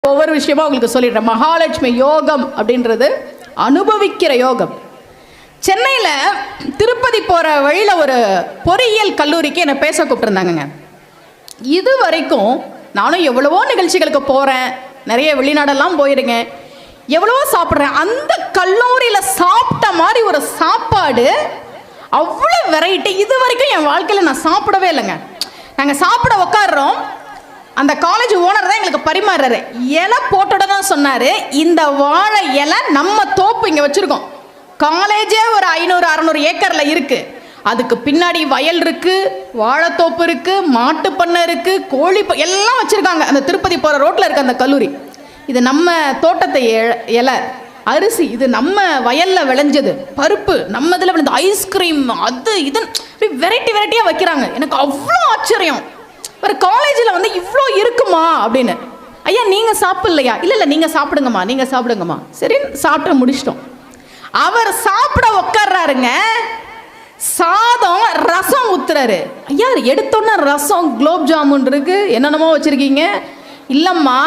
ஒவ்வொரு விஷயமா உங்களுக்கு சொல்லிடுறேன். மகாலட்சுமி யோகம் அப்படின்றது அனுபவிக்கிற யோகம். சென்னையில் திருப்பதி போகிற வழியில் ஒரு பொறியியல் கல்லூரிக்கு என்னை பேச கூப்பிட்டுருந்தாங்கங்க. இது வரைக்கும் நானும் எவ்வளவோ நிகழ்ச்சிகளுக்கு போகிறேன், நிறைய வெளிநாடெல்லாம் போயிருக்கேன், எவ்வளவோ சாப்பிட்றேன். அந்த கல்லூரியில் சாப்பிட்ட மாதிரி ஒரு சாப்பாடு, அவ்வளோ வெரைட்டி இது வரைக்கும் என் வாழ்க்கையில் நான் சாப்பிடவே இல்லைங்க. நாங்கள் சாப்பிட உட்காடுறோம், அந்த காலேஜ் ஓனர் தான் எங்களுக்கு பரிமாறுறாரு. இலை போட்டோட தான் சொன்னார், இந்த வாழை இலை நம்ம தோப்பு இங்கே வச்சுருக்கோம், காலேஜே ஒரு 500-600 ஏக்கரில் இருக்குது, அதுக்கு பின்னாடி வயல் இருக்குது, வாழைத்தோப்பு இருக்குது, மாட்டு பண்ணை இருக்குது, கோழி எல்லாம் வச்சுருக்காங்க. அந்த திருப்பதி போகிற ரோட்டில் இருக்க அந்த கல்லூரி, இது நம்ம தோட்டத்தை இலை, அரிசி இது நம்ம வயலில் விளைஞ்சது, பருப்பு நம்ம இதில் விளைஞ்சது, ஐஸ்கிரீம் அது இது வெரைட்டி வெரைட்டியாக வைக்கிறாங்க. எனக்கு அவ்வளோ ஆச்சரியம், ஒரு காலேஜில் வந்து இவ்வளோ இருக்குமா அப்படின்னு. ஐயா நீங்கள் சாப்பிட்லையா? இல்லை இல்லை நீங்கள் சாப்பிடுங்கம்மா, நீங்கள் சாப்பிடுங்கம்மா. சரி சாப்பிட்டு முடிச்சிட்டோம். அவர் சாப்பிட உட்கார்றாருங்க, சாதம் ரசம் ஊத்துறாரு. ஐயா எடுத்தோன்னா ரசம், குலோப் ஜாமுன் இருக்கு, என்னென்னமோ வச்சுருக்கீங்க. இல்லைம்மா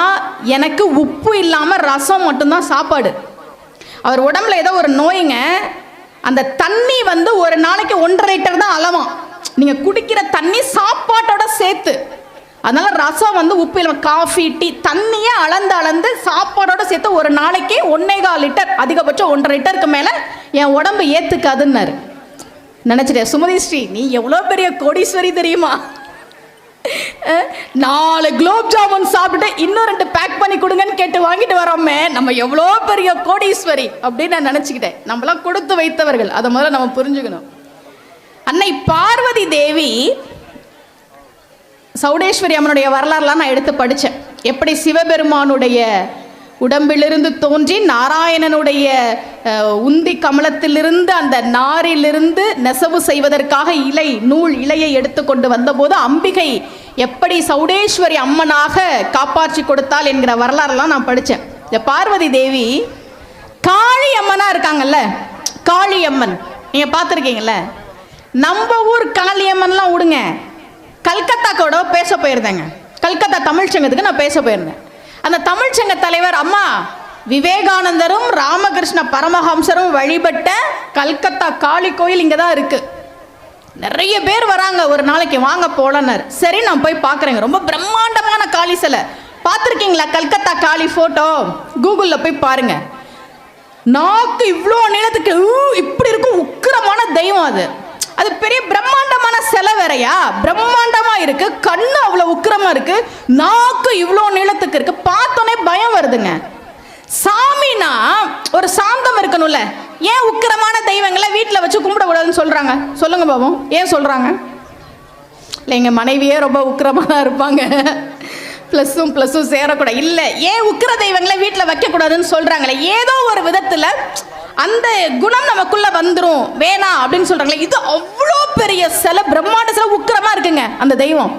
எனக்கு உப்பு இல்லாமல் ரசம் மட்டும்தான் சாப்பாடு. அவர் உடம்புல ஏதோ ஒரு நோய்ங்க, அந்த தண்ணி வந்து ஒரு நாளைக்கு 1.5 லிட்டர் தான் அளவாம், நீங்கள் குடிக்கிற தண்ணி சாப்பாட்டோட சேர்த்து. அதனால் ரசம் வந்து உப்பு இல்லாமல், காஃபி டீ தண்ணியே அளந்து சாப்பாடோட சேர்த்து ஒரு நாளைக்கு 1.25 லிட்டர், அதிகபட்சம் 1.5 லிட்டருக்கு மேலே என் உடம்பு ஏற்றுக்காதுன்னாரு. நினச்சிட்டேன், சுமதி ஸ்ரீ நீ எவ்வளோ பெரிய கோடீஸ்வரி தெரியுமா, 4 குலோப் ஜாமுன் சாப்பிட்டு இன்னும் 2 பேக் பண்ணி கொடுங்கன்னு கேட்டு வாங்கிட்டு வரோமே, நம்ம எவ்வளோ பெரிய கோடீஸ்வரி அப்படின்னு நான் நினச்சிக்கிட்டேன். நம்மளாம் கொடுத்து வைத்தவர்கள், அதை முதல்ல நம்ம புரிஞ்சுக்கணும். அன்னை பார்வதி தேவி, சௌடேஸ்வரி அம்மனுடைய வரலாறுலாம் நான் எடுத்து படித்தேன். எப்படி சிவபெருமானுடைய உடம்பிலிருந்து தோன்றி நாராயணனுடைய உந்தி கமலத்திலிருந்து அந்த நாரிலிருந்து நெசவு செய்வதற்காக நூல் இலையை எடுத்துக்கொண்டு வந்தபோது அம்பிகை எப்படி சௌடேஸ்வரி அம்மனாக காப்பாற்றி கொடுத்தாள் என்கிற வரலாறுலாம் நான் படித்தேன். இந்த பார்வதி தேவி காளி அம்மனா இருக்காங்கல்ல, காளி அம்மன் நீங்கள் பார்த்துருக்கீங்கல்ல. நம்ம ஊர் காளியம்மன்லாம் விடுங்க, கல்கத்தாக்கோட பேச போயிருந்தேங்க. கல்கத்தா தமிழ்ச்சங்கத்துக்கு நான் பேச போயிருந்தேன். அந்த தமிழ்ச்சங்க தலைவர் அம்மா விவேகானந்தரும் ராமகிருஷ்ண பரமஹம்சரும் வழிபட்ட கல்கத்தா காளி கோயில் இங்கே தான் இருக்குது. நிறைய பேர் வராங்க ஒரு நாளைக்கு, வாங்க போலன்னார். சரி நான் போய் பார்க்குறேங்க. ரொம்ப பிரம்மாண்டமான காளி சிலை பார்த்துருக்கீங்களா? கல்கத்தா காளி ஃபோட்டோ கூகுளில் போய் பாருங்க. நாக்கு இவ்வளோ நீளத்துக்கு இப்படி இருக்கும், உக்கிரமான தெய்வம் அது. அது பெரிய பிரம்மாண்டமான சிலை வேறையா, பிரம்மாண்டமா இருக்கு, கண்ணு அவ்வளோ உக்கிரமா இருக்கு, நாக்கு இவ்வளோ நீளத்துக்கு இருக்கு, பார்த்தோன்னே பயம் வருதுங்க. சாமினா ஒரு சாந்தம் இருக்கணும்ல, ஏன் உக்கிரமான தெய்வங்களை வீட்டில் வச்சு கும்பிடக்கூடாதுன்னு சொல்றாங்க? சொல்லுங்க பாபம், ஏன் சொல்றாங்க? இல்லை எங்கள் மனைவியே ரொம்ப உக்கிரமாக தான் இருப்பாங்க, ப்ளஸ்ஸும் சேரக்கூடாது. இல்லை, ஏன் உக்கிர தெய்வங்களை வீட்டில் வைக்கக்கூடாதுன்னு சொல்கிறாங்களே, ஏதோ ஒரு விதத்தில் அந்த குணம் நமக்குள்ளே வந்துடும், வேணாம் அப்படின்னு சொல்கிறாங்களே. இது அவ்வளோ பெரிய சிலை, பிரம்மாண்ட சிலை, உக்கிரமாக இருக்குங்க அந்த தெய்வம்.